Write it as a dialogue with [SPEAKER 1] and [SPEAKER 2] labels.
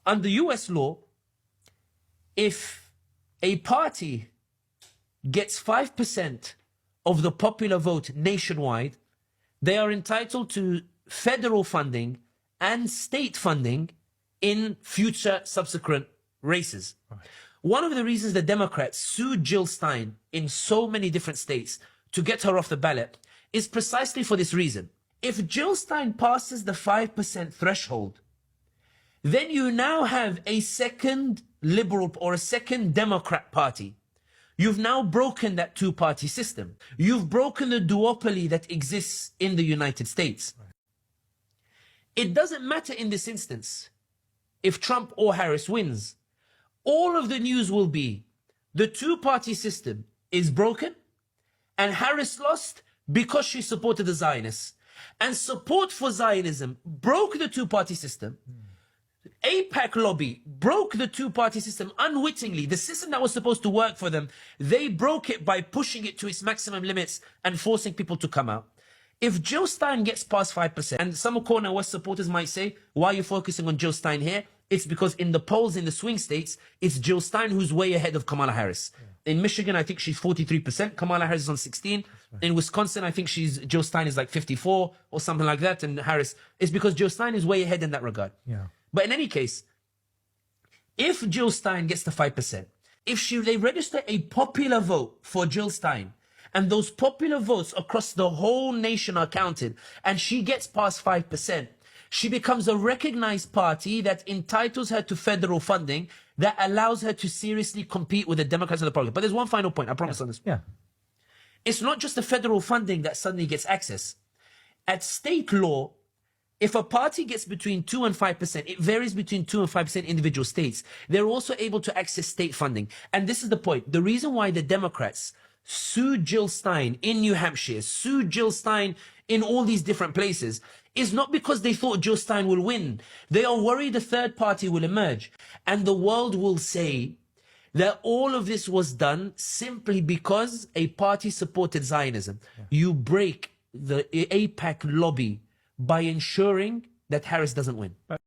[SPEAKER 1] under US law, if a party gets 5% of the popular vote nationwide, they are entitled to federal funding and state funding in future subsequent races. Right. One of the reasons the Democrats sued Jill Stein in so many different states to get her off the ballot is precisely for this reason. If Jill Stein passes the 5% threshold, then you now have a second liberal or a second Democrat party. You've now broken that two-party system. You've broken the duopoly that exists in the United States. Right. It doesn't matter in this instance if Trump or Harris wins. All of the news will be the two-party system is broken and Harris lost because she supported the Zionists. And support for Zionism broke the two-party system. AIPAC lobby broke the two-party system unwittingly. The system that was supposed to work for them, they broke it by pushing it to its maximum limits and forcing people to come out. If Jill Stein gets past 5%, and some Cornel West supporters might say, why are you focusing on Jill Stein here? It's because in the polls in the swing states, it's Jill Stein who's way ahead of Kamala Harris. Yeah. In Michigan, I think she's 43%. Kamala Harris is on 16. Right. In Wisconsin, I think Jill Stein is like 54 or something like that. And Harris, it's because Jill Stein is way ahead in that regard. Yeah. But in any case, if Jill Stein gets to 5%, if they register a popular vote for Jill Stein, and those popular votes across the whole nation are counted, and she gets past 5%, she becomes a recognized party that entitles her to federal funding that allows her to seriously compete with the Democrats and the Republicans. But there's one final point, I promise on this. Yeah. It's not just the federal funding that suddenly gets access. At state law, if a party gets between 2 and 5%, it varies between 2 and 5% individual states. They're also able to access state funding. And this is the point. The reason why the Democrats sued Jill Stein in New Hampshire, sued Jill Stein in all these different places, is not because they thought Jill Stein will win. They are worried a third party will emerge. And the world will say that all of this was done simply because a party supported Zionism. Yeah. You break the AIPAC lobby by ensuring that Harris doesn't win.